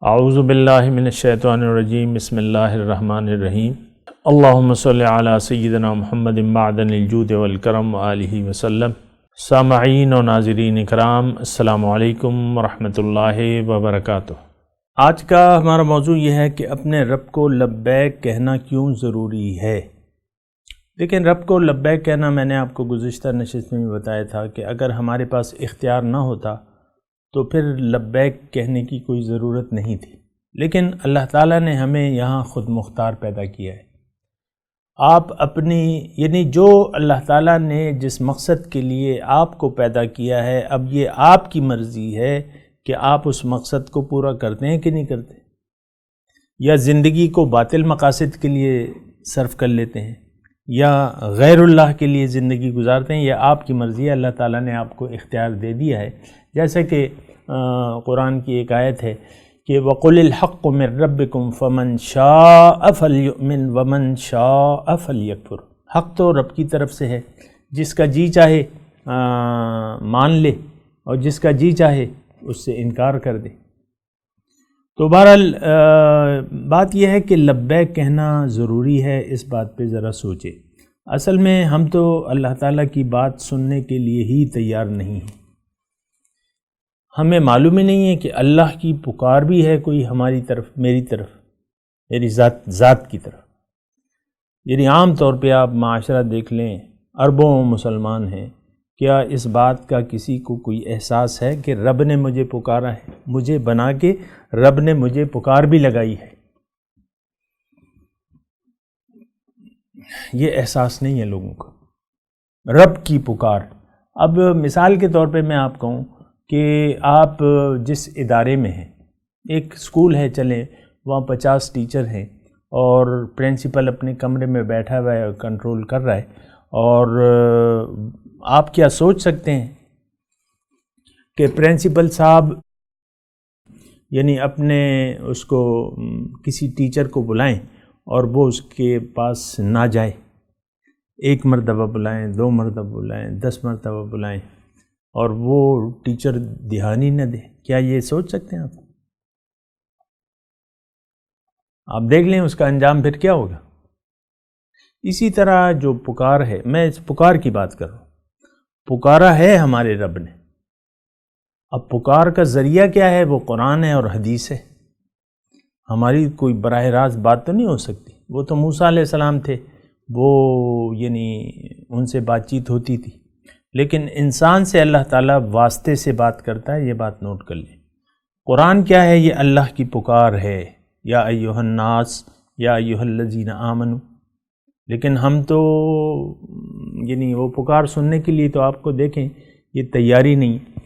اعوذ باللہ من الشیطان الرجیم بسم اللہ الرحمن الرحیم اللہم صلی علی سیدنا محمد معدن الجود والکرم وآلہ وسلم۔ سامعین و ناظرین اکرام، السلام علیکم ورحمۃ اللہ وبرکاتہ۔ آج کا ہمارا موضوع یہ ہے کہ اپنے رب کو لبیک کہنا کیوں ضروری ہے۔ لیکن رب کو لبیک کہنا میں نے آپ کو گزشتہ نشست میں بھی بتایا تھا کہ اگر ہمارے پاس اختیار نہ ہوتا تو پھر لبیک کہنے کی کوئی ضرورت نہیں تھی، لیکن اللہ تعالیٰ نے ہمیں یہاں خود مختار پیدا کیا ہے۔ آپ اپنی جو اللہ تعالیٰ نے جس مقصد کے لیے آپ کو پیدا کیا ہے، اب یہ آپ کی مرضی ہے کہ آپ اس مقصد کو پورا کرتے ہیں کہ نہیں کرتے، یا زندگی کو باطل مقاصد کے لیے صرف کر لیتے ہیں یا غیر اللہ کے لیے زندگی گزارتے ہیں۔ یہ آپ کی مرضی ہے، اللہ تعالیٰ نے آپ کو اختیار دے دیا ہے۔ جیسے کہ قرآن کی ایک آیت ہے کہ وَقُلِ الْحَقُّ مِن رَبِّكُمْ فَمَنْ شَاءَ فَلْيُؤْمِنْ وَمَنْ شَاءَ فَلْيَكْفُرْ۔ حق تو رب کی طرف سے ہے، جس کا جی چاہے مان لے اور جس کا جی چاہے اس سے انکار کر دے۔ تو بہرحال بات یہ ہے کہ لبیک کہنا ضروری ہے، اس بات پہ ذرا سوچے۔ اصل میں ہم تو اللہ تعالیٰ کی بات سننے کے لیے ہی تیار نہیں ہیں۔ ہمیں معلوم ہی نہیں ہے کہ اللہ کی پکار بھی ہے کوئی ہماری طرف، میری ذات کی طرف۔ یعنی عام طور پہ آپ معاشرہ دیکھ لیں، اربوں مسلمان ہیں، کیا اس بات کا کسی کو کوئی احساس ہے کہ رب نے مجھے پکارا ہے، مجھے بنا کے رب نے مجھے پکار بھی لگائی ہے؟ یہ احساس نہیں ہے لوگوں کو، رب کی پکار۔ اب مثال کے طور پہ میں آپ کہوں کہ آپ جس ادارے میں ہیں، ایک اسکول ہے، چلیں وہاں 50 ٹیچر ہیں اور پرنسپل اپنے کمرے میں بیٹھا ہوا ہے، کنٹرول کر رہا ہے، اور آپ کیا سوچ سکتے ہیں کہ پرنسپل صاحب یعنی اپنے اس کو کسی ٹیچر کو بلائیں اور وہ اس کے پاس نہ جائے؟ 1 مرتبہ بلائیں، 2 مرتبہ بلائیں، 10 مرتبہ بلائیں اور وہ ٹیچر دھیان ہی نہ دے؟ کیا یہ سوچ سکتے ہیں آپ؟ آپ دیکھ لیں اس کا انجام پھر کیا ہوگا۔ اسی طرح جو پکار ہے، میں اس پکار کی بات کر رہا ہوں، پکارا ہے ہمارے رب نے۔ اب پکار کا ذریعہ کیا ہے؟ وہ قرآن ہے اور حدیث ہے۔ ہماری کوئی براہ راست بات تو نہیں ہو سکتی۔ وہ تو موسیٰ علیہ السلام تھے، وہ یعنی ان سے بات چیت ہوتی تھی، لیکن انسان سے اللہ تعالیٰ واسطے سے بات کرتا ہے، یہ بات نوٹ کر لیں۔ قرآن کیا ہے؟ یہ اللہ کی پکار ہے، یا ایھا الناس یا ایھا الذین آمنوا۔ لیکن ہم تو یعنی وہ پکار سننے کے لیے تو آپ کو دیکھیں یہ تیاری نہیں ہے۔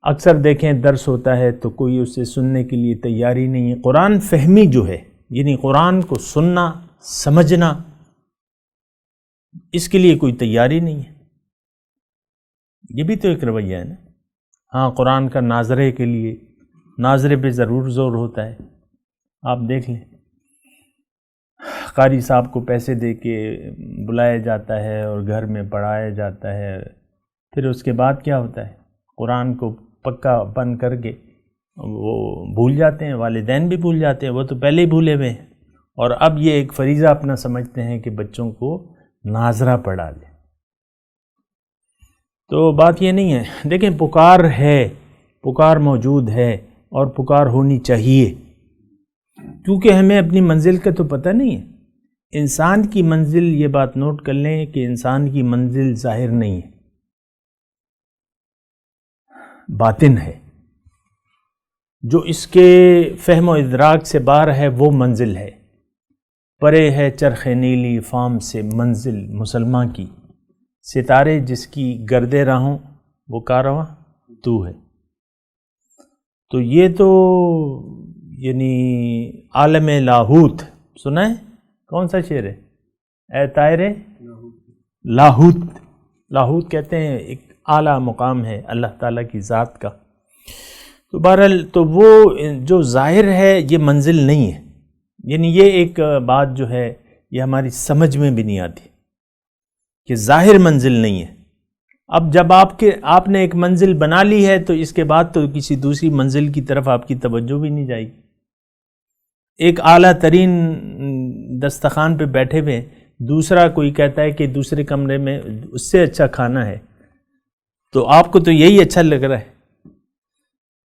اکثر دیکھیں درس ہوتا ہے تو کوئی اسے سننے کے لیے تیاری نہیں ہے۔ قرآن فہمی جو ہے، یعنی قرآن کو سننا سمجھنا، اس کے لیے کوئی تیاری نہیں ہے۔ یہ بھی تو ایک رویہ ہے نا۔ ہاں، قرآن کا ناظرے کے لیے، ناظرے پہ ضرور زور ہوتا ہے۔ آپ دیکھ لیں، قاری صاحب کو پیسے دے کے بلایا جاتا ہے اور گھر میں پڑھایا جاتا ہے، پھر اس کے بعد کیا ہوتا ہے؟ قرآن کو پکا بند کر کے وہ بھول جاتے ہیں، والدین بھی بھول جاتے ہیں، وہ تو پہلے ہی بھولے ہوئے ہیں، اور اب یہ ایک فریضہ اپنا سمجھتے ہیں کہ بچوں کو ناظرہ پڑھا لیں۔ تو بات یہ نہیں ہے۔ دیکھیں، پکار ہے، پکار موجود ہے اور پکار ہونی چاہیے، کیونکہ ہمیں اپنی منزل کا تو پتہ نہیں ہے۔ انسان کی منزل، یہ بات نوٹ کر لیں کہ انسان کی منزل ظاہر نہیں ہے، باطن ہے۔ جو اس کے فہم و ادراک سے باہر ہے وہ منزل ہے۔ پرے ہے چرخ نیلی فام سے منزل مسلمان کی، ستارے جس کی گرد راہوں وہ کارواں تو ہے۔ تو یہ تو یعنی عالم لاہوت سنا ہے؟ کون سا شعر ہے؟ اے طائر لاہوت، لاہوت کہتے ہیں ایک اعلیٰ مقام ہے اللہ تعالیٰ کی ذات کا۔ تو بہرحال تو وہ جو ظاہر ہے یہ منزل نہیں ہے۔ یعنی یہ ایک بات جو ہے یہ ہماری سمجھ میں بھی نہیں آتی کہ ظاہر منزل نہیں ہے، اب جب آپ نے ایک منزل بنا لی ہے تو اس کے بعد تو کسی دوسری منزل کی طرف آپ کی توجہ بھی نہیں جائے گی. ایک اعلیٰ ترین دسترخوان پہ بیٹھے ہوئے دوسرا کوئی کہتا ہے کہ دوسرے کمرے میں اس سے اچھا کھانا ہے تو آپ کو تو یہی اچھا لگ رہا ہے.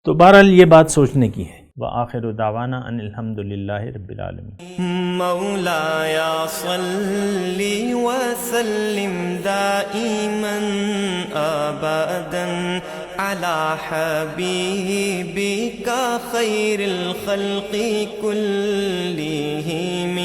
تو بہرحال یہ بات سوچنے کی ہے. وآخر دعوانا ان الحمد للہ رب العالمین. مولاي صل وسلم دائما ابدا على حبيبك خير الخلق كلهم